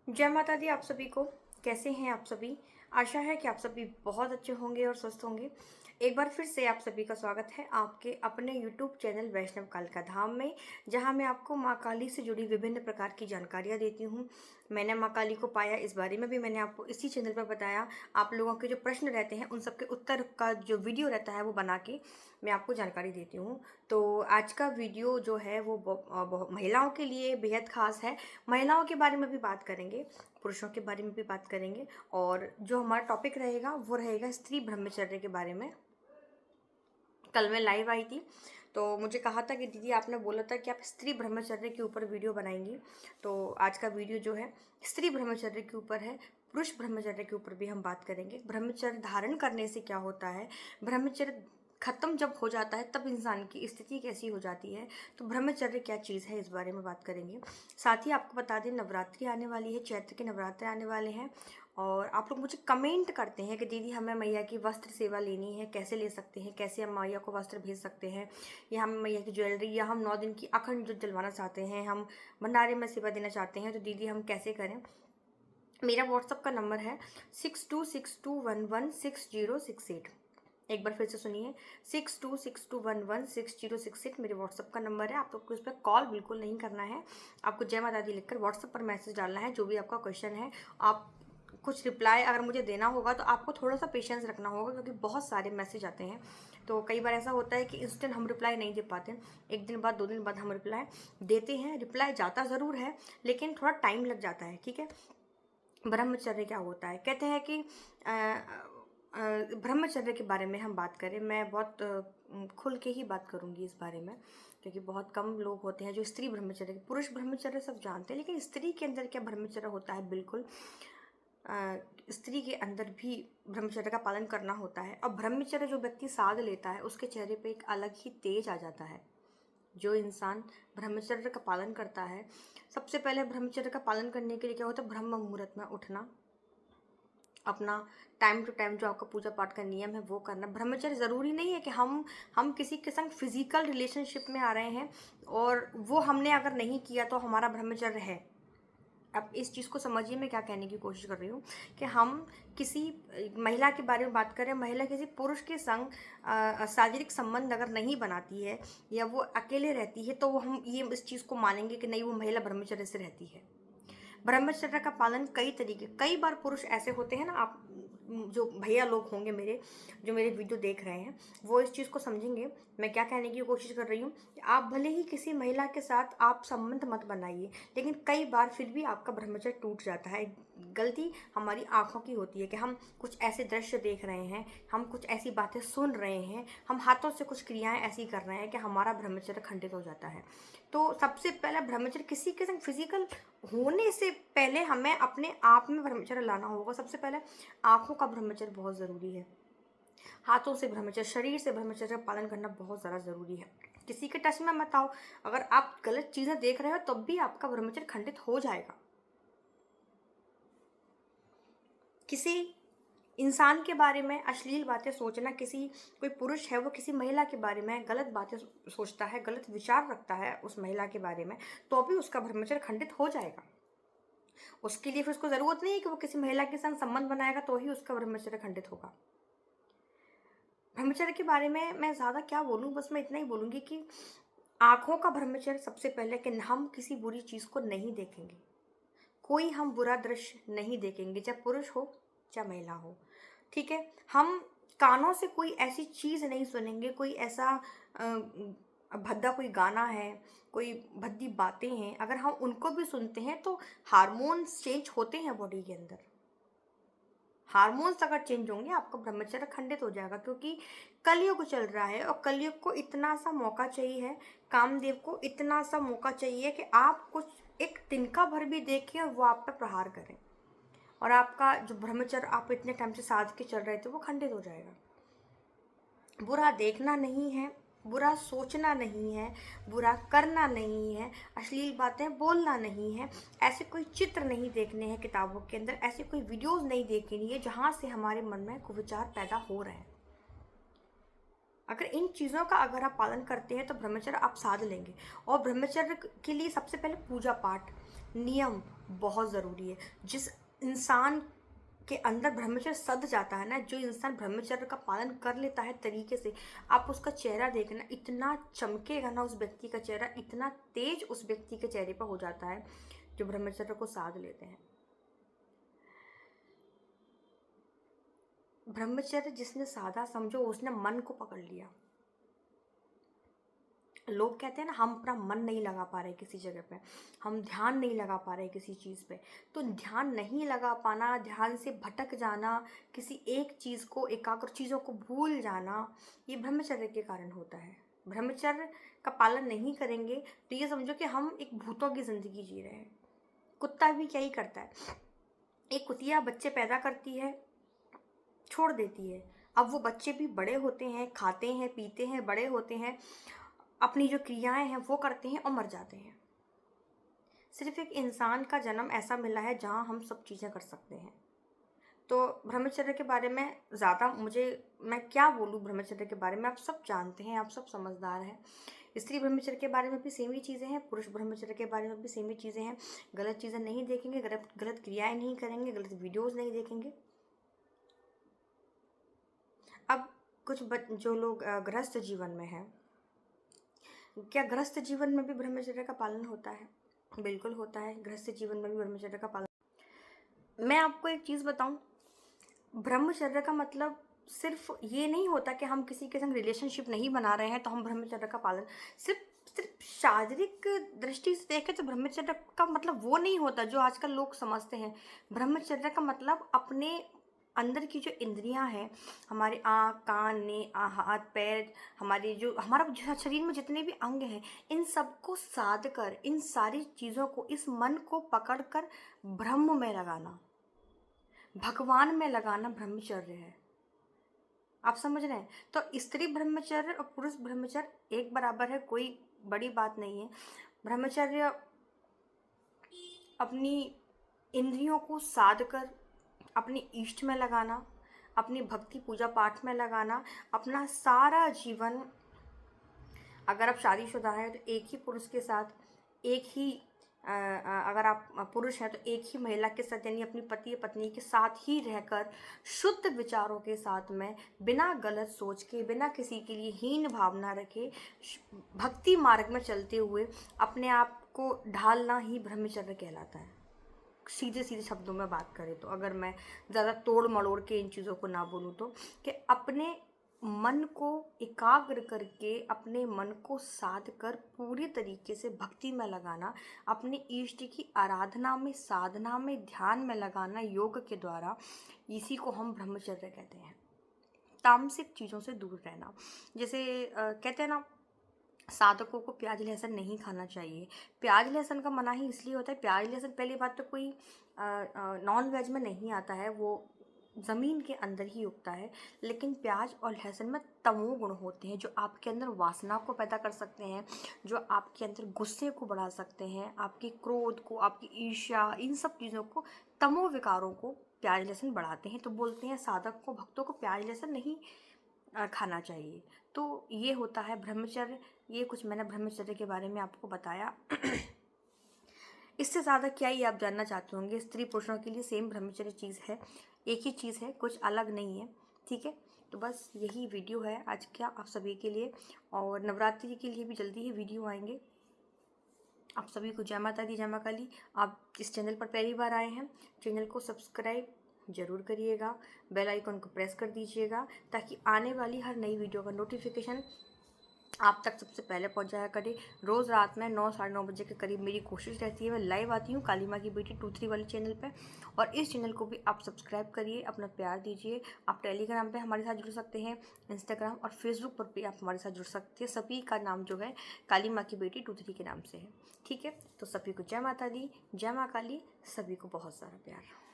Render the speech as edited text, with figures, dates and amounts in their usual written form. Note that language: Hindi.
जय माता दी आप सभी को। कैसे हैं आप सभी? आशा है कि आप सभी बहुत अच्छे होंगे और स्वस्थ होंगे। एक बार फिर से आप सभी का स्वागत है आपके अपने YouTube चैनल वैष्णव कालिका धाम में, जहां मैं आपको माँ काली से जुड़ी विभिन्न प्रकार की जानकारियां देती हूं। मैंने माँ काली को पाया, इस बारे में भी मैंने आपको इसी चैनल पर बताया। आप लोगों के जो प्रश्न रहते हैं उन सबके उत्तर का जो वीडियो रहता है वो बना के मैं आपको जानकारी देती हूँ। तो आज का वीडियो जो है वो महिलाओं के लिए बेहद खास है। महिलाओं के बारे में भी बात करेंगे, पुरुषों के बारे में भी बात करेंगे, और जो हमारा टॉपिक रहेगा वो रहेगा स्त्री ब्रह्मचर्य के बारे में। कल मैं लाइव आई थी तो मुझे कहा था कि दीदी आपने बोला था कि आप स्त्री ब्रह्मचर्य के ऊपर वीडियो बनाएंगी। तो आज का वीडियो जो है स्त्री ब्रह्मचर्य के ऊपर है। पुरुष ब्रह्मचर्य के ऊपर भी हम बात करेंगे। ब्रह्मचर्य धारण करने से क्या होता है, ब्रह्मचर्य खत्म जब हो जाता है तब इंसान की स्थिति कैसी हो जाती है, तो ब्रह्मचर्य क्या चीज़ है, इस बारे में बात करेंगे। साथ ही आपको बता दें, नवरात्रि आने वाली है, चैत्र के नवरात्रि आने वाले हैं। और आप लोग मुझे कमेंट करते हैं कि दीदी हमें मैया की वस्त्र सेवा लेनी है, कैसे ले सकते हैं, कैसे हम मैया को वस्त्र भेज सकते हैं, या हम मैया की ज्वेलरी, या हम 9 दिन की अखंड ज्योत जलवाना चाहते हैं, हम भंडारे में सेवा देना चाहते हैं, तो दीदी हम कैसे करें। मेरा व्हाट्सअप का नंबर है 6262116068। एक बार फिर से सुनिए, 6262116068 मेरे व्हाट्सअप का नंबर है। आप लोग को इस पर कॉल बिल्कुल नहीं करना है, आपको जय माता दी लिखकर व्हाट्सअप पर मैसेज डालना है। जो भी आपका क्वेश्चन है, आप कुछ रिप्लाई अगर मुझे देना होगा तो आपको थोड़ा सा पेशेंस रखना होगा, क्योंकि बहुत सारे मैसेज आते हैं। तो कई बार ऐसा होता है कि इंस्टेंट हम रिप्लाई नहीं दे पाते, एक दिन बाद 2 दिन बाद हम रिप्लाई देते हैं। रिप्लाई जाता ज़रूर है लेकिन थोड़ा टाइम लग जाता है, ठीक है। ब्रह्मचर्य क्या होता है, कहते हैं कि ब्रह्मचर्य के बारे में हम बात करें, मैं बहुत खुल के ही बात करूंगी इस बारे में, क्योंकि बहुत कम लोग होते हैं जो स्त्री ब्रह्मचर्य, पुरुष ब्रह्मचर्य सब जानते हैं, लेकिन स्त्री के अंदर क्या ब्रह्मचर्य होता है। बिल्कुल स्त्री के अंदर भी ब्रह्मचर्य का पालन करना होता है। और ब्रह्मचर्य जो व्यक्ति साध लेता है उसके चेहरे पे एक अलग ही तेज आ जाता है। जो इंसान ब्रह्मचर्य का पालन करता है, सबसे पहले ब्रह्मचर्य का पालन करने के लिए क्या होता है, ब्रह्म मुहूर्त में उठना, अपना टाइम टू टाइम जो आपका पूजा पाठ का नियम है वो करना। ब्रह्मचर्य ज़रूरी नहीं है कि हम किसी के संग फिजिकल रिलेशनशिप में आ रहे हैं और वो हमने अगर नहीं किया तो हमारा ब्रह्मचर्य है। अब इस चीज़ को समझिए, मैं क्या कहने की कोशिश कर रही हूँ कि हम किसी महिला के बारे में बात करें, महिला किसी पुरुष के संग शारीरिक संबंध अगर नहीं बनाती है या वो अकेले रहती है, तो वो हम ये इस चीज़ को मानेंगे कि नहीं, वो महिला ब्रह्मचर्य से रहती है। ब्रह्मचर्य का पालन कई बार पुरुष ऐसे होते हैं ना, आप जो भैया लोग होंगे मेरे, जो मेरे वीडियो देख रहे हैं, वो इस चीज़ को समझेंगे मैं क्या कहने की कोशिश कर रही हूँ। आप भले ही किसी महिला के साथ आप संबंध मत बनाइए, लेकिन कई बार फिर भी आपका ब्रह्मचर्य टूट जाता है। गलती हमारी आंखों की होती है कि हम कुछ ऐसे दृश्य देख रहे हैं, हम कुछ ऐसी बातें सुन रहे हैं, हम हाथों से कुछ क्रियाएं ऐसी कर रहे हैं कि हमारा ब्रह्मचर्य खंडित हो जाता है। तो सबसे पहला ब्रह्मचर्य किसी के संग फिजिकल होने से पहले हमें अपने आप में ब्रह्मचर्य लाना होगा। सबसे पहले आंखों का ब्रह्मचर्य बहुत ज़रूरी है, हाथों से ब्रह्मचर्य, शरीर से ब्रह्मचर्य का पालन करना बहुत ज़्यादा ज़रूरी है। किसी के टच में मत आओ। अगर आप गलत चीज़ें देख रहे हो तब भी आपका ब्रह्मचर्य खंडित हो जाएगा। किसी इंसान के बारे में अश्लील बातें सोचना, किसी कोई पुरुष है वो किसी महिला के बारे में गलत बातें सोचता है, गलत विचार रखता है उस महिला के बारे में, तो भी उसका ब्रह्मचर्य खंडित हो जाएगा। उसके लिए फिर उसको ज़रूरत नहीं है कि वो किसी महिला के संग संबंध बनाएगा तो ही उसका ब्रह्मचर्य खंडित होगा। ब्रह्मचर्य के बारे में मैं ज़्यादा क्या बोलूँ, बस मैं इतना ही बोलूँगी कि आँखों का ब्रह्मचर्य सबसे पहले कि हम किसी बुरी चीज़ को नहीं देखेंगे, कोई हम बुरा दृश्य नहीं देखेंगे, चाहे पुरुष हो चाहे महिला हो, ठीक है। हम कानों से कोई ऐसी चीज़ नहीं सुनेंगे, कोई ऐसा भद्दा कोई गाना है, कोई भद्दी बातें हैं, अगर हम उनको भी सुनते हैं तो हार्मोन्स चेंज होते हैं बॉडी के अंदर। हार्मोन्स अगर चेंज होंगे आपका ब्रह्मचर्य खंडित हो जाएगा, क्योंकि कलयुग चल रहा है और कलयुग को इतना सा मौका चाहिए है, कामदेव को इतना सा मौका चाहिए कि आप कुछ एक तिनका भर भी देखें और वो आप पर प्रहार करें, और आपका जो ब्रह्मचर्य आप इतने टाइम से साध के चल रहे थे वो खंडित हो जाएगा। बुरा देखना नहीं है, बुरा सोचना नहीं है, बुरा करना नहीं है, अश्लील बातें बोलना नहीं है, ऐसे कोई चित्र नहीं देखने हैं किताबों के अंदर, ऐसे कोई वीडियोस नहीं देखनी है जहाँ से हमारे मन में कुविचार पैदा हो रहे हैं। अगर इन चीज़ों का अगर आप पालन करते हैं तो ब्रह्मचर्य आप साध लेंगे। और ब्रह्मचर्य के लिए सबसे पहले पूजा पाठ, नियम बहुत ज़रूरी है। जिस इंसान के अंदर ब्रह्मचर्य सध जाता है ना, जो इंसान ब्रह्मचर्य का पालन कर लेता है तरीके से, आप उसका चेहरा देखना, इतना चमकेगा ना उस व्यक्ति का चेहरा, इतना तेज उस व्यक्ति के चेहरे पर हो जाता है जो ब्रह्मचर्य को साध लेते हैं। ब्रह्मचर्य जिसने साधा, समझो उसने मन को पकड़ लिया। लोग कहते हैं ना, हम अपना मन नहीं लगा पा रहे किसी जगह पे, हम ध्यान नहीं लगा पा रहे किसी चीज़ पे। तो ध्यान नहीं लगा पाना, ध्यान से भटक जाना, किसी एक चीज़ को, एकाग्र चीज़ों को भूल जाना, ये ब्रह्मचर्य के कारण होता है। ब्रह्मचर्य का पालन नहीं करेंगे तो ये समझो कि हम एक भूतों की ज़िंदगी जी रहे हैं। कुत्ता भी क्या ही करता है, एक कुतिया बच्चे पैदा करती है, छोड़ देती है। अब वो बच्चे भी बड़े होते हैं, खाते हैं, पीते हैं, बड़े होते हैं, अपनी जो क्रियाएं हैं वो करते हैं और मर जाते हैं। सिर्फ एक इंसान का जन्म ऐसा मिला है जहाँ हम सब चीज़ें कर सकते हैं। तो ब्रह्मचर्य के बारे में ज़्यादा मैं क्या बोलूँ ब्रह्मचर्य के बारे में, आप सब जानते हैं, आप सब समझदार हैं। स्त्री ब्रह्मचर्य के बारे में भी सेम ही चीज़ें हैं, पुरुष ब्रह्मचर्य के बारे में भी सेम ही चीज़ें हैं। गलत चीज़ें नहीं देखेंगे, गलत क्रियाएँ नहीं करेंगे, गलत वीडियोज़ नहीं देखेंगे। अब कुछ जो लोग गृहस्थ जीवन में हैं, क्या गृहस्थ जीवन में भी ब्रह्मचर्य का पालन होता है? बिल्कुल होता है, गृहस्थ जीवन में भी ब्रह्मचर्य का पालन। मैं आपको एक चीज़ बताऊं, ब्रह्मचर्य का मतलब सिर्फ ये नहीं होता कि हम किसी के संग रिलेशनशिप नहीं बना रहे हैं तो हम ब्रह्मचर्य का पालन, सिर्फ शारीरिक दृष्टि से देखें तो ब्रह्मचर्य का मतलब वो नहीं होता जो आजकल लोग समझते हैं। ब्रह्मचर्य का मतलब अपने अंदर की जो इंद्रियां हैं, हमारे आँख, कान, हाथ, पैर, हमारा शरीर में जितने भी अंग हैं, इन सबको साध कर, इन सारी चीज़ों को, इस मन को पकड़ कर ब्रह्म में लगाना, भगवान में लगाना ब्रह्मचर्य है। आप समझ रहे हैं? तो स्त्री ब्रह्मचर्य और पुरुष ब्रह्मचर्य एक बराबर है, कोई बड़ी बात नहीं है। ब्रह्मचर्य अपनी इंद्रियों को साध कर अपने इष्ट में लगाना, अपनी भक्ति पूजा पाठ में लगाना, अपना सारा जीवन, अगर आप शादीशुदा हैं तो एक ही पुरुष के साथ, एक ही अगर आप पुरुष हैं तो एक ही महिला के साथ, यानी अपनी पति या पत्नी के साथ ही रहकर शुद्ध विचारों के साथ में, बिना गलत सोच के, बिना किसी के लिए हीन भावना रखे, भक्ति मार्ग में चलते हुए अपने आप को ढालना ही ब्रह्मचर्य कहलाता है। सीधे सीधे शब्दों में बात करें तो, अगर मैं ज़्यादा तोड़ मड़ोड़ के इन चीज़ों को ना बोलूँ तो, कि अपने मन को एकाग्र करके, अपने मन को साध कर पूरी तरीके से भक्ति में लगाना, अपने इष्ट की आराधना में, साधना में, ध्यान में लगाना योग के द्वारा, इसी को हम ब्रह्मचर्य कहते हैं। तामसिक चीज़ों से दूर रहना, जैसे कहते हैं ना, साधकों को प्याज लहसुन नहीं खाना चाहिए। प्याज लहसुन का मना ही इसलिए होता है, प्याज लहसुन पहली बात तो कोई नॉन वेज में नहीं आता है, वो ज़मीन के अंदर ही उगता है। लेकिन प्याज और लहसुन में तमोगुण होते हैं जो आपके अंदर वासना को पैदा कर सकते हैं, जो आपके अंदर गुस्से को बढ़ा सकते हैं, आपके क्रोध को, आपकी ईर्ष्या, इन सब चीज़ों को, तमो विकारों को प्याज लहसुन बढ़ाते हैं। तो बोलते हैं साधक को, भक्तों को प्याज लहसुन नहीं खाना चाहिए। तो ये होता है ब्रह्मचर्य। ये कुछ मैंने ब्रह्मचर्य के बारे में आपको बताया। इससे ज़्यादा क्या ही आप जानना चाहते होंगे? स्त्री पुरुषों के लिए सेम ब्रह्मचर्य चीज़ है, एक ही चीज़ है, कुछ अलग नहीं है। ठीक है, तो बस यही वीडियो है आज का आप सभी के लिए, और नवरात्रि के लिए भी जल्दी ही वीडियो आएंगे। आप सभी को जय माता दी, जय मां काली। आप इस चैनल पर पहली बार आए हैं, चैनल को सब्सक्राइब ज़रूर करिएगा, बेल आइकन को प्रेस कर दीजिएगा, ताकि आने वाली हर नई वीडियो का नोटिफिकेशन आप तक सबसे पहले पहुंच जाया करे। रोज़ रात में 9 साढ़े 9 बजे के करीब मेरी कोशिश रहती है, मैं लाइव आती हूँ काली माँ की बेटी 23 वाले चैनल पे। और इस चैनल को भी आप सब्सक्राइब करिए, अपना प्यार दीजिए। आप टेलीग्राम पे हमारे साथ जुड़ सकते हैं, इंस्टाग्राम और फेसबुक पर भी आप हमारे साथ जुड़ सकते हैं। सभी का नाम जो है काली माँ की बेटी 23 के नाम से है। ठीक है, तो सभी को जय माता दी, जय माँ काली, सभी को बहुत सारा प्यार।